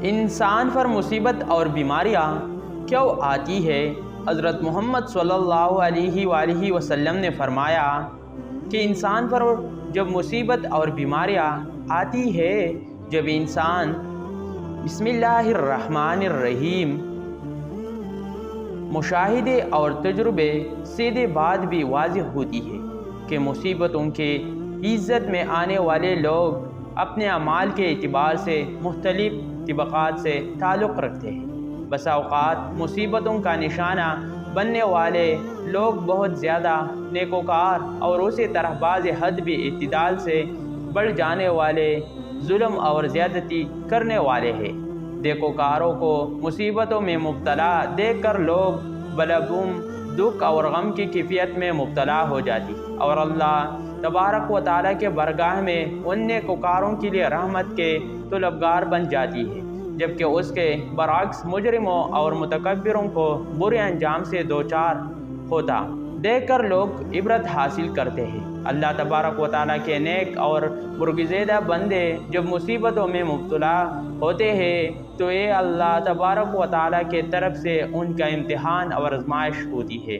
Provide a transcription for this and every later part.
انسان پر مصیبت اور بیماریاں کیوں آتی ہے؟ حضرت محمد صلی اللہ علیہ وآلہ وسلم نے فرمایا کہ انسان پر جب مصیبت اور بیماریاں آتی ہے، جب انسان بسم اللہ الرحمن الرحیم مشاہدے اور تجربے سیدھے بات بھی واضح ہوتی ہے کہ مصیبتوں کے عزت میں آنے والے لوگ اپنے اعمال کے اعتبار سے مختلف طبقات سے تعلق رکھتے ہیں۔ بس اوقات مصیبتوں کا نشانہ بننے والے لوگ بہت زیادہ نیکوکار اور اسی طرح بعض حد بھی اعتدال سے بڑھ جانے والے ظلم اور زیادتی کرنے والے ہیں۔ نیکوکاروں کو مصیبتوں میں مبتلا دیکھ کر لوگ بلبم دکھ اور غم کی کیفیت میں مبتلا ہو جاتی اور اللہ تبارک و تعالیٰ کے برگاہ میں ان نیکوکاروں کے لیے رحمت کے طلبگار بن جاتی ہے، جبکہ اس کے برعکس مجرموں اور متکبروں کو برے انجام سے دوچار ہوتا دیکھ کر لوگ عبرت حاصل کرتے ہیں۔ اللہ تبارک و تعالیٰ کے نیک اور برگزیدہ بندے جب مصیبتوں میں مبتلا ہوتے ہیں تو یہ اللہ تبارک و تعالیٰ کے طرف سے ان کا امتحان اور آزمائش ہوتی ہے۔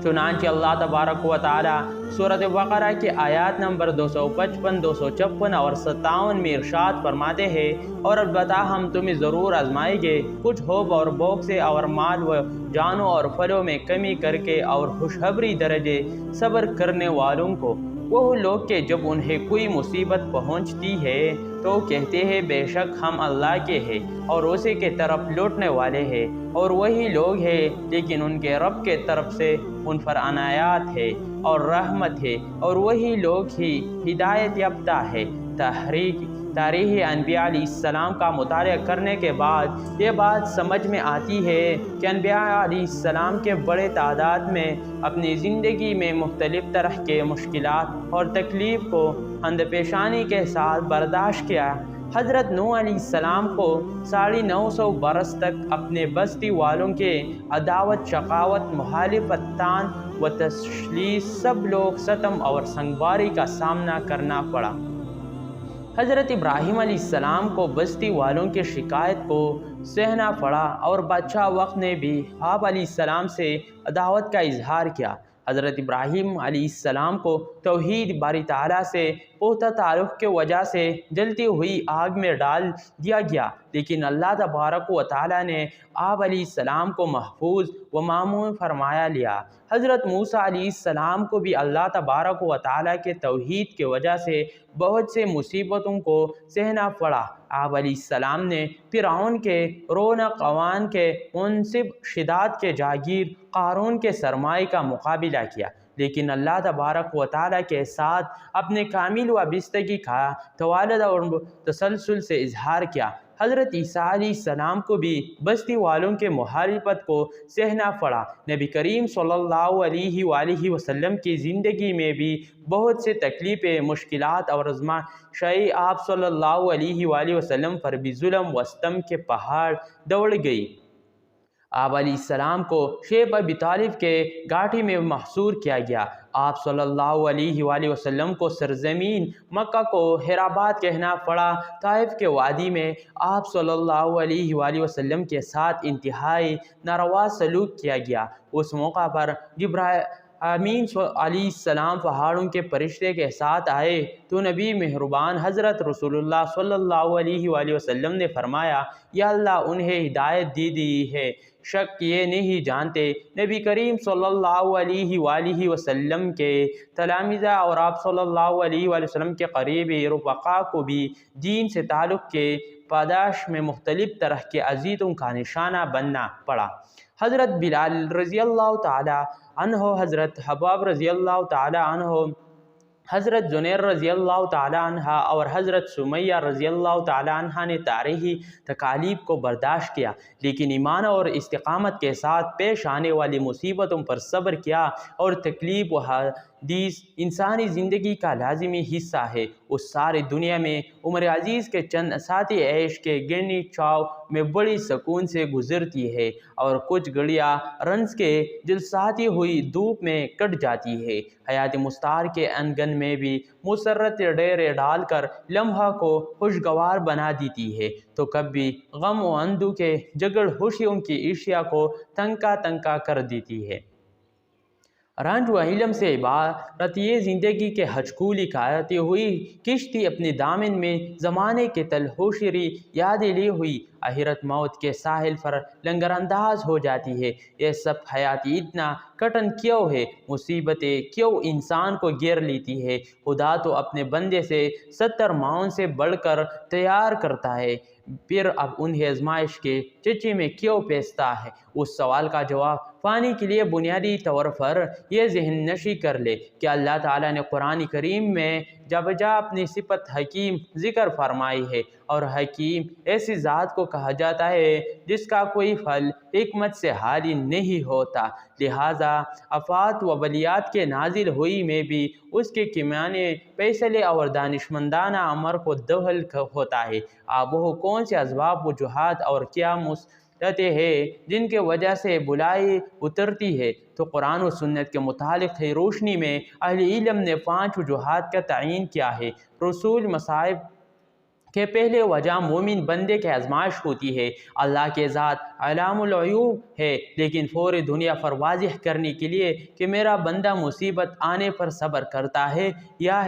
چنانچہ اللہ تبارک و تعالیٰ سورۃ بقرہ کی آیات نمبر 255، 256 اور 57 میں ارشاد فرماتے ہیں، اور البتہ ہم تمہیں ضرور آزمائیں گے، کچھ ہوب اور بوگ سے اور مال و جانوں اور پھلوں میں کمی کر کے، اور خوشخبری درجے صبر کرنے والوں کو۔ وہ لوگ کہ جب انہیں کوئی مصیبت پہنچتی ہے تو کہتے ہیں بے شک ہم اللہ کے ہیں اور اسی کے طرف لوٹنے والے ہیں، اور وہی لوگ ہیں لیکن ان کے رب کے طرف سے ان پر عنایات ہے اور رحمت ہے، اور وہی لوگ ہی ہدایت یافتہ ہے۔ تاریخ انبیاء علیہ السلام کا مطالعہ کرنے کے بعد یہ بات سمجھ میں آتی ہے کہ انبیاء علیہ السلام کے بڑے تعداد میں اپنی زندگی میں مختلف طرح کے مشکلات اور تکلیف کو اندپیشانی کے ساتھ برداشت کیا۔ حضرت نوح علیہ السلام کو 950 برس تک اپنے بستی والوں کے عداوت، شقاوت، مخالفت، طعن و تشلیس، سب لوگ ستم اور سنگباری کا سامنا کرنا پڑا۔ حضرت ابراہیم علیہ السلام کو بستی والوں کی شکایت کو سہنا پڑا اور بادشاہ وقت نے بھی آپ علیہ السلام سے عداوت کا اظہار کیا۔ حضرت ابراہیم علیہ السلام کو توحید باری تعالیٰ سے پختہ تعلق کی وجہ سے جلتی ہوئی آگ میں ڈال دیا گیا، لیکن اللہ تبارک و تعالیٰ نے آپ علیہ السلام کو محفوظ و مامون فرمایا لیا۔ حضرت موسیٰ علیہ السلام کو بھی اللہ تبارک و تعالیٰ کے توحید کی وجہ سے بہت سے مصیبتوں کو سہنا پڑا۔ آپ علیہ السلام نے فرعون کے رونق قوان کے منصب شداد کے جاگیر قارون کے سرمایہ کا مقابلہ کیا، لیکن اللہ تبارک و تعالیٰ کے ساتھ اپنے کامل وابستگی کا توالد اور تسلسل سے اظہار کیا۔ حضرت عیسیٰ علیہ السلام کو بھی بستی والوں کے مخالفت کو سہنا پڑا۔ نبی کریم صلی اللہ علیہ وآلہ وسلم کی زندگی میں بھی بہت سے تکلیفیں، مشکلات اور آزمائشیں آپ صلی اللہ علیہ وآلہ وسلم پر بھی ظلم و ستم کے پہاڑ دوڑ گئی۔ آپ علیہ السلام کو شیب ابی طالب کے گھاٹی میں محصور کیا گیا۔ آپ صلی اللہ علیہ وآلہ وسلم کو سرزمین مکہ کو حرابات کہنا پڑا۔ طائف کے وادی میں آپ صلی اللہ علیہ وآلہ وسلم کے ساتھ انتہائی ناروا سلوک کیا گیا۔ اس موقع پر امین علیہ السلام پہاڑوں کے فرشتے کے ساتھ آئے تو نبی مہربان حضرت رسول اللہ صلی اللہ علیہ وآلہ وسلم نے فرمایا، یا اللہ انہیں ہدایت دی ہے، شک یہ نہیں جانتے۔ نبی کریم صلی اللہ علیہ وآلہ وسلم کے تلامذہ اور آپ صلی اللہ علیہ وآلہ وسلم کے قریبی رفقا کو بھی دین سے تعلق کے پاداش میں مختلف طرح کے اذیتوں کا نشانہ بننا پڑا۔ حضرت بلال رضی اللہ تعالی عنہ، حضرت حباب رضی اللہ تعالی عنہ، حضرت زنیر رضی اللہ تعالی عنہ اور حضرت سمیہ رضی اللہ تعالی عنہ نے تاریخی تکالیف کو برداشت کیا، لیکن ایمان اور استقامت کے ساتھ پیش آنے والی مصیبتوں پر صبر کیا اور تکلیف و دیس انسانی زندگی کا لازمی حصہ ہے۔ اس ساری دنیا میں عمر عزیز کے چند ساتھی عیش کے گرنی چاو میں بڑی سکون سے گزرتی ہے، اور کچھ گھڑیاں رنج کے جلساتی ہوئی دھوپ میں کٹ جاتی ہے۔ حیات مستعار کے انگن میں بھی مسرت ڈیرے ڈال کر لمحہ کو خوشگوار بنا دیتی ہے، تو کبھی غم و اندو کے جگڑ خوشیوں کی اشیا کو تنکا تنکا کر دیتی ہے۔ رنج و علم سے عبارت یہ زندگی کے ہچکولی کھاتی ہوئی کشتی اپنے دامن میں زمانے کے تلخوشری یادیں لی ہوئی آخرت موت کے ساحل پر لنگر انداز ہو جاتی ہے۔ یہ سب حیاتی اتنا کٹن کیوں ہے؟ مصیبتیں کیوں انسان کو گھیر لیتی ہے؟ خدا تو اپنے بندے سے 70 ماؤں سے بڑھ کر تیار کرتا ہے، پھر اب انہیں آزمائش کے چچے میں کیوں پیستا ہے؟ اس سوال کا جواب پانے کے لیے بنیادی طور پر یہ ذہن نشی کر لے کہ اللہ تعالیٰ نے قرآن کریم میں جب اپنی صفت حکیم ذکر فرمائی ہے، اور حکیم ایسی ذات کو کہا جاتا ہے جس کا کوئی پھل حکمت سے خالی نہیں ہوتا، لہٰذا آفات و بلیات کے نازل ہوئی میں بھی اس کے کیمیانے فیصلے اور دانشمندانہ امر کو دخل ہوتا ہے۔ اب وہ کون سے اسباب وجوہات اور کیا مصلحتیں ہیں جن کی وجہ سے بلائی اترتی ہے؟ تو قرآن و سنت کے متعلق روشنی میں اہل علم نے 5 وجوہات کا تعین کیا ہے۔ رسول مصائب کہ پہلے وجہ مومن بندے کی آزمائش ہوتی ہے۔ اللہ کے ذات علام الغیوب ہے، لیکن فوری دنیا پر واضح کرنے کے لیے کہ میرا بندہ مصیبت آنے پر صبر کرتا ہے یا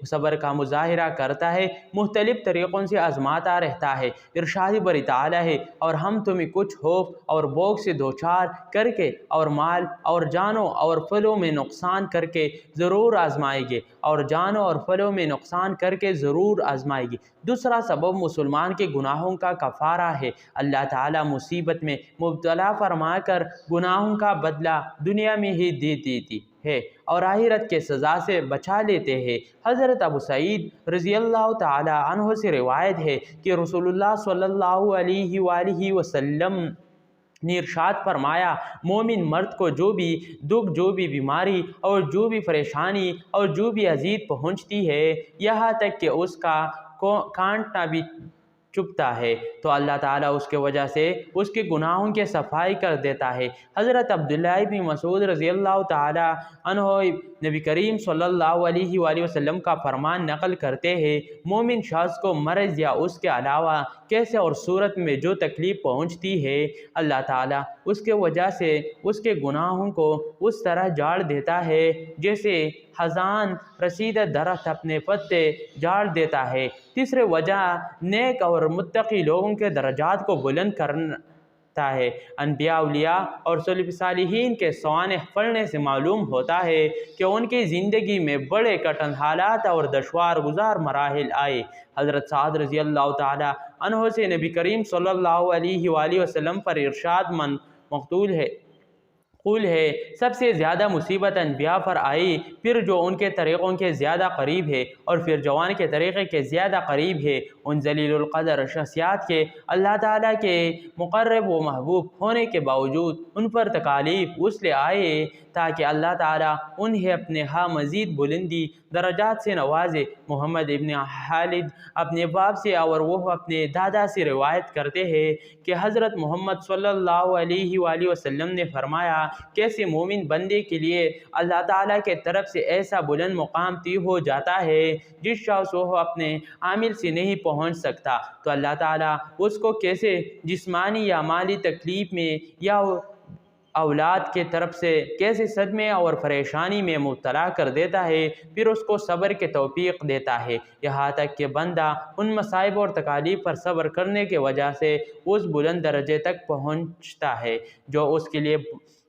صبر کا مظاہرہ کرتا ہے، مختلف طریقوں سے آزماتا رہتا ہے۔ ارشاد باری تعالیٰ ہے، اور ہم تمہیں کچھ خوف اور بوگ سے دوچار کر کے اور مال اور جانوں اور پھلوں میں نقصان کر کے ضرور آزمائیں گے، اور جانوں اور پھلوں میں نقصان کر کے ضرور آزمائیں گے۔ دوسرا سبب مسلمان کے گناہوں کا کفارہ ہے۔ اللہ تعالیٰ مصیبت میں مبتلا فرما کر گناہوں کا بدلہ دنیا میں ہی دے دیتی ہے اور آخرت کے سزا سے بچا لیتے ہیں۔ حضرت ابو سعید رضی اللہ تعالی عنہ سے روایت ہے کہ رسول اللہ صلی اللہ علیہ وآلہ وسلم نے ارشاد فرمایا، مومن مرد کو جو بھی دکھ، جو بھی بیماری اور جو بھی پریشانی اور جو بھی اذیت پہنچتی ہے، یہاں تک کہ اس کا کانٹنا بھی چبھتا ہے، تو اللہ تعالیٰ اس کے وجہ سے اس کے گناہوں کی صفائی کر دیتا ہے۔ حضرت عبداللہ بن مسعود رضی اللہ تعالی عنہ نبی کریم صلی اللہ علیہ وآلہ وسلم کا فرمان نقل کرتے ہیں، مومن شخص کو مرض یا اس کے علاوہ کیسے اور صورت میں جو تکلیف پہنچتی ہے، اللہ تعالیٰ اس کے وجہ سے اس کے گناہوں کو اس طرح جاڑ دیتا ہے جیسے خزان رسیدہ درخت اپنے پتے جاڑ دیتا ہے۔ تیسری وجہ نیک اور متقی لوگوں کے درجات کو بلند کرتا ہے۔ انبیاء، اولیاء اور صالحین کے سوانح پڑھنے سے معلوم ہوتا ہے کہ ان کی زندگی میں بڑے کٹن حالات اور دشوار گزار مراحل آئے۔ حضرت سعد رضی اللہ تعالی عنہ سے نبی کریم صلی اللہ علیہ وآلہ وسلم پر ارشاد مقتول ہے، سب سے زیادہ مصیبت انبیاء پر آئی، پھر جو ان کے طریقوں کے زیادہ قریب ہے، اور پھر جوان کے طریقے کے زیادہ قریب ہے۔ ان ذلیل القدر شخصیات کے اللہ تعالیٰ کے مقرب و محبوب ہونے کے باوجود ان پر تکالیف اس لیے آئے تاکہ اللہ تعالیٰ انہیں اپنے ہاں مزید بلندی درجات سے نوازے۔ محمد ابن خالد اپنے باپ سے اور وہ اپنے دادا سے روایت کرتے ہیں کہ حضرت محمد صلی اللہ علیہ وآلہ وسلم نے فرمایا، کیسے مومن بندے کے لیے اللہ تعالیٰ کے طرف سے ایسا بلند مقام طے ہو جاتا ہے جس شخص وہ اپنے عامل سے نہیں پہنچ سکتا، تو اللہ تعالیٰ اس کو کیسے جسمانی یا مالی تکلیف میں یا اولاد کے طرف سے کیسے صدمے اور پریشانی میں مبتلا کر دیتا ہے، پھر اس کو صبر کی توفیق دیتا ہے، یہاں تک کہ بندہ ان مصائب اور تکالیف پر صبر کرنے کی وجہ سے اس بلند درجے تک پہنچتا ہے جو اس کے لیے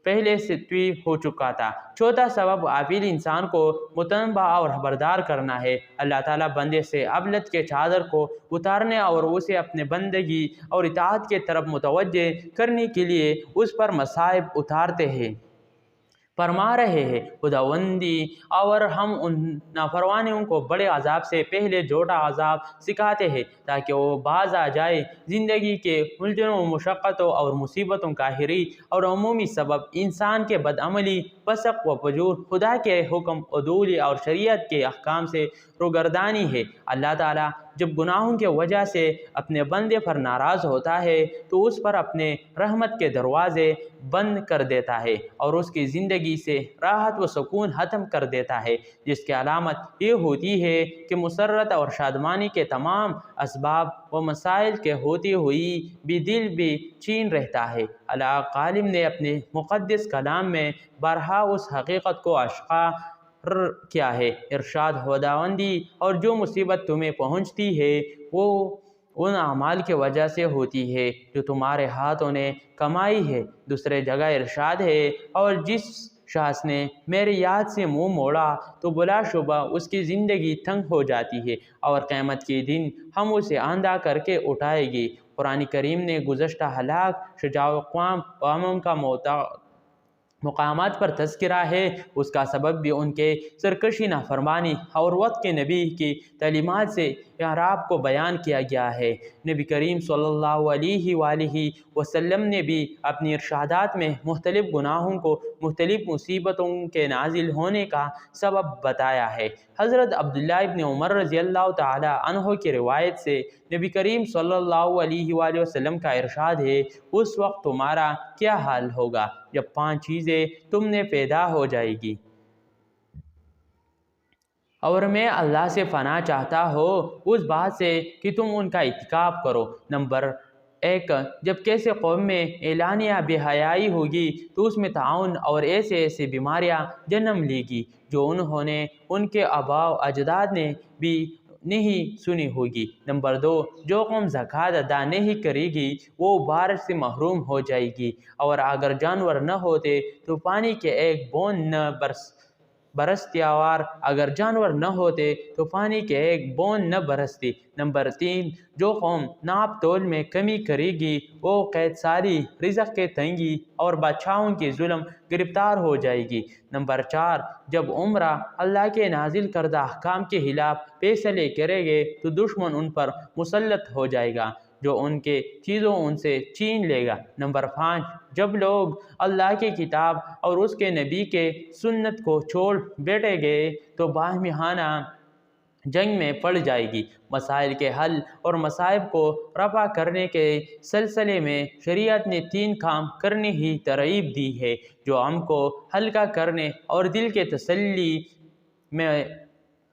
پہلے سے طے ہو چکا تھا۔ چوتھا سبب عاقل انسان کو متنبہ اور خبردار کرنا ہے۔ اللہ تعالیٰ بندے سے غفلت کے چادر کو اتارنے اور اسے اپنے بندگی اور اطاعت کی طرف متوجہ کرنے کے لیے اس پر مصائب اتارتے ہیں۔ فرما رہے ہیں خداوندی، اور ہم ان نافرمانوں کو بڑے عذاب سے پہلے چھوٹا عذاب سکھاتے ہیں تاکہ وہ باز آ جائے۔ زندگی کے الجھنوں، مشقتوں اور مصیبتوں کا حری اور عمومی سبب انسان کے بدعملی، فسق و فجور، خدا کے حکم، عدول اور شریعت کے احکام سے روگردانی ہے۔ اللہ تعالیٰ جب گناہوں کی وجہ سے اپنے بندے پر ناراض ہوتا ہے تو اس پر اپنے رحمت کے دروازے بند کر دیتا ہے اور اس کی زندگی سے راحت و سکون ختم کر دیتا ہے، جس کی علامت یہ ہوتی ہے کہ مسرت اور شادمانی کے تمام اسباب و مسائل کے ہوتی ہوئی بھی دل بھی چین رہتا ہے۔ اللہ غالب نے اپنے مقدس کلام میں بارہا اس حقیقت کو اشعار کیا ہے۔ ارشاد خداوندی، اور جو مصیبت تمہیں پہنچتی ہے وہ ان اعمال کی وجہ سے ہوتی ہے جو تمہارے ہاتھوں نے کمائی ہے۔ دوسرے جگہ ارشاد ہے، اور جس شخص نے میری یاد سے منہ موڑا تو بلا شبہ اس کی زندگی تنگ ہو جاتی ہے اور قیامت کے دن ہم اسے اندھا کر کے اٹھائے گی۔ قرآن کریم نے گزشتہ ہلاک شجاع اقوام و امم کا مقامات پر تذکرہ ہے، اس کا سبب بھی ان کے سرکشی، نافرمانی اور وقت کے نبی کی تعلیمات سے اعراض کو بیان کیا گیا ہے۔ نبی کریم صلی اللہ علیہ وآلہ وسلم نے بھی اپنی ارشادات میں مختلف گناہوں کو مختلف مصیبتوں کے نازل ہونے کا سبب بتایا ہے۔ حضرت عبداللہ ابن عمر رضی اللہ تعالی عنہ کی روایت سے نبی کریم صلی اللہ علیہ وآلہ وسلم کا ارشاد ہے، اس وقت تمہارا کیا حال ہوگا جب 5 چیزیں تم نے پیدا ہو جائے گی، اور میں اللہ سے پناہ چاہتا ہوں اس بات سے کہ تم ان کا ارتکاب کرو۔ نمبر 1، جب کسی قوم میں اعلانیہ بے حیائی ہوگی تو اس میں طاعون اور ایسے بیماریاں جنم لے گی جو انہوں نے ان کے آباء و اجداد نے بھی نہیں سنی ہوگی۔ نمبر 2، جو قوم زکوٰۃ ادا نہیں کرے گی وہ بارش سے محروم ہو جائے گی، اور اگر جانور نہ ہوتے تو پانی کے ایک بوند نہ برستی، اور اگر جانور نہ ہوتے تو پانی کے ایک بوند نہ برستی۔ نمبر 3، جو قوم ناپ تول میں کمی کرے گی وہ قید سالی، رزق کے تنگی اور بادشاہوں کے ظلم گرفتار ہو جائے گی۔ نمبر 4، جب عمرہ اللہ کے نازل کردہ احکام کے خلاف فیصلے کرے گے تو دشمن ان پر مسلط ہو جائے گا جو ان کے چیزوں ان سے چھین لے گا۔ نمبر 5، جب لوگ اللہ کی کتاب اور اس کے نبی کے سنت کو چھوڑ بیٹھیں گے تو باہمانہ جنگ میں پڑ جائے گی۔ مسائل کے حل اور مصائب کو رفع کرنے کے سلسلے میں شریعت نے 3 کام کرنے کی ترغیب دی ہے جو ہم کو ہلکا کرنے اور دل کے تسلی میں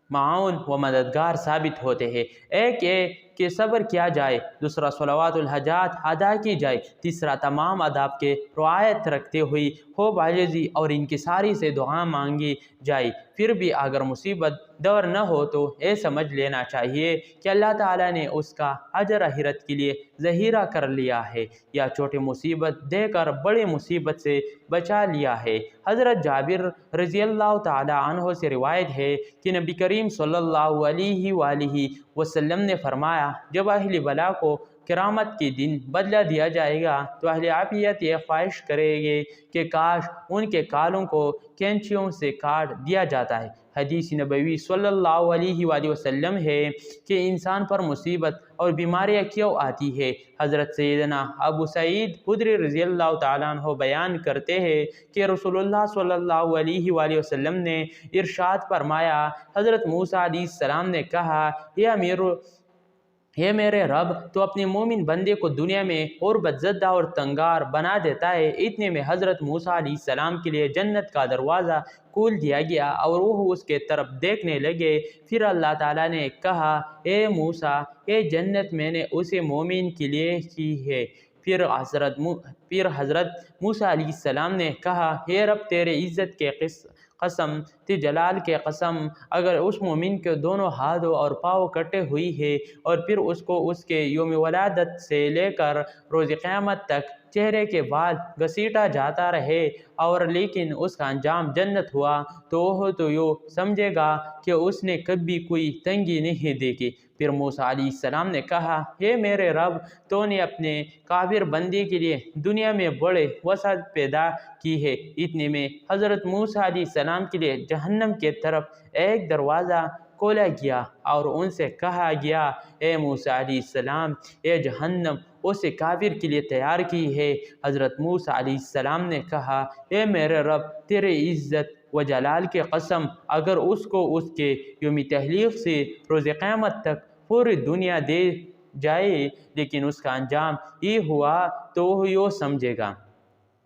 معاون و مددگار ثابت ہوتے ہیں۔ ایک یہ کہ صبر کیا جائے، دوسرا صلوات الحاجات ادا کی جائے، تیسرا تمام آداب کے رعایت رکھتے ہوئے خوب عاجزی اور انکساری سے دعا مانگی جائے۔ پھر بھی اگر مصیبت دور نہ ہو تو یہ سمجھ لینا چاہیے کہ اللہ تعالیٰ نے اس کا اجر آخرت کے لیے ذخیرہ کر لیا ہے، یا چھوٹی مصیبت دے کر بڑی مصیبت سے بچا لیا ہے۔ حضرت جابر رضی اللہ تعالی عنہ سے روایت ہے کہ نبی کریم صلی اللہ علیہ وآلہ وسلم نے فرمایا، جب اہل بلا کو قیامت کے دن بدلہ دیا جائے گا تو اہل عافیت یہ خواہش کریں گے کہ کاش ان کے کالوں کو کینچیوں سے کاٹ دیا جاتا ہے۔ حدیث نبوی صلی اللہ علیہ وآلہ وسلم ہے کہ انسان پر مصیبت اور بیماریاں کیوں آتی ہے؟ حضرت سیدنا ابو سعید خدری رضی اللہ تعالیٰ عنہ بیان کرتے ہیں کہ رسول اللہ صلی اللہ علیہ وآلہ وسلم نے ارشاد فرمایا، حضرت موسیٰ علیہ السلام نے کہا، میرے رب تو اپنے مومن بندے کو دنیا میں اور بدزدہ اور تنگار بنا دیتا ہے۔ اتنے میں حضرت موسیٰ علیہ السلام کے لیے جنت کا دروازہ کھول دیا گیا اور وہ اس کے طرف دیکھنے لگے۔ پھر اللہ تعالیٰ نے کہا، اے موسیٰ، یہ جنت میں نے اسے مومن کے لیے کی ہے۔ پھر حضرت موسیٰ علیہ السلام نے کہا، اے رب، تیرے عزت کے قسم، تے جلال کے قسم، اگر اس مومن کے دونوں ہاتھوں اور پاؤں کٹے ہوئی ہے اور پھر اس کو اس کے یوم ولادت سے لے کر روز قیامت تک چہرے کے بال گھسیٹا جاتا رہے اور لیکن اس کا انجام جنت ہوا تو وہ تو یوں سمجھے گا کہ اس نے کبھی کوئی تنگی نہیں دیکھی۔ پھر موسیٰ علیہ السلام نے کہا، اے میرے رب، تو نے اپنے کافر بندے کے لیے دنیا میں بڑے وسعت پیدا کی ہے۔ اتنے میں حضرت موسیٰ علیہ السلام کے لیے جہنم کی طرف ایک دروازہ کھولا گیا اور ان سے کہا گیا، اے موسیٰ علیہ السلام، اے جہنم اس کافر کے لیے تیار کی ہے۔ حضرت موسیٰ علیہ السلام نے کہا، اے میرے رب، تیرے عزت و جلال کی قسم، اگر اس کو اس کے یوم تحلیق سے روز قیامت تک پوری دنیا دے جائے لیکن اس کا انجام یہ ہوا تو وہ یوں سمجھے گا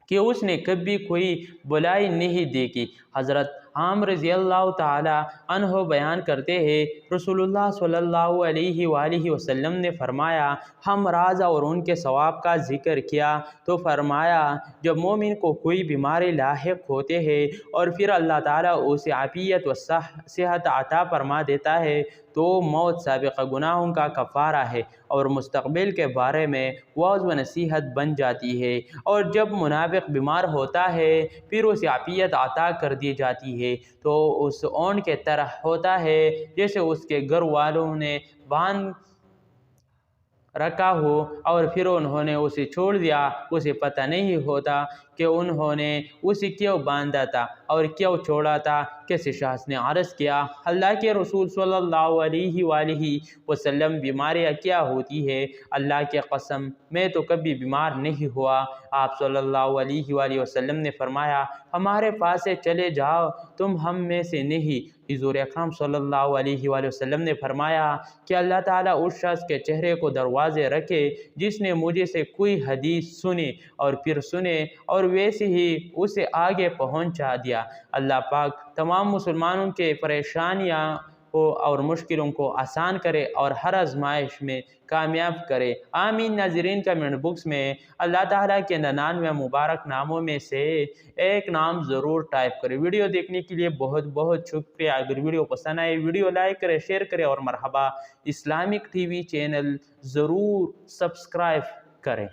کہ اس نے کبھی کوئی بلائی نہیں دیکھی۔ حضرت عامر رضی اللہ تعالی عنہ بیان کرتے ہیں، رسول اللہ صلی اللہ علیہ وآلہ وسلم نے فرمایا، ہم راز اور ان کے ثواب کا ذکر کیا تو فرمایا، جب مومن کو کوئی بیماری لاحق ہوتے ہے اور پھر اللہ تعالیٰ اسے عافیت و صحت عطا فرما دیتا ہے تو موت سابقہ گناہوں کا کفارہ ہے اور مستقبل کے بارے میں وعظ و نصیحت بن جاتی ہے۔ اور جب منافق بیمار ہوتا ہے پھر اسے عافیت عطا کر دی جاتی ہے تو اس اونٹ کے طرح ہوتا ہے جیسے اس کے گھر والوں نے باندھ رکھا ہو اور پھر انہوں نے اسے چھوڑ دیا، اسے پتہ نہیں ہوتا کہ انہوں نے اسے کیوں باندھا تھا اور کیوں چھوڑا تھا۔ کسی شخص نے عرض کیا، اللہ کے رسول صلی اللہ علیہ وآلہ وسلم، بیماریاں کیا ہوتی ہے؟ اللہ کی قسم میں تو کبھی بیمار نہیں ہوا۔ آپ صلی اللہ علیہ وآلہ وسلم نے فرمایا، ہمارے پاس سے چلے جاؤ، تم ہم میں سے نہیں۔ حضور اکرم صلی اللہ علیہ وآلہ وسلم نے فرمایا کہ اللہ تعالیٰ اس شخص کے چہرے کو دروازے رکھے جس نے مجھے سے کوئی حدیث سنی اور پھر سنے اور ویسے ہی اسے آگے پہنچا دیا۔ اللہ پاک تمام مسلمانوں کے پریشانیاں اور مشکلوں کو آسان کرے اور ہر آزمائش میں کامیاب کرے، آمین۔ ناظرین، کمنٹ باکس میں اللہ تعالیٰ کے 99 مبارک ناموں میں سے ایک نام ضرور ٹائپ کرے۔ ویڈیو دیکھنے کے لیے بہت بہت شکریہ۔ اگر ویڈیو پسند آئے ویڈیو لائک کرے، شیئر کرے اور مرحبا اسلامک ٹی وی چینل ضرور سبسکرائب کریں۔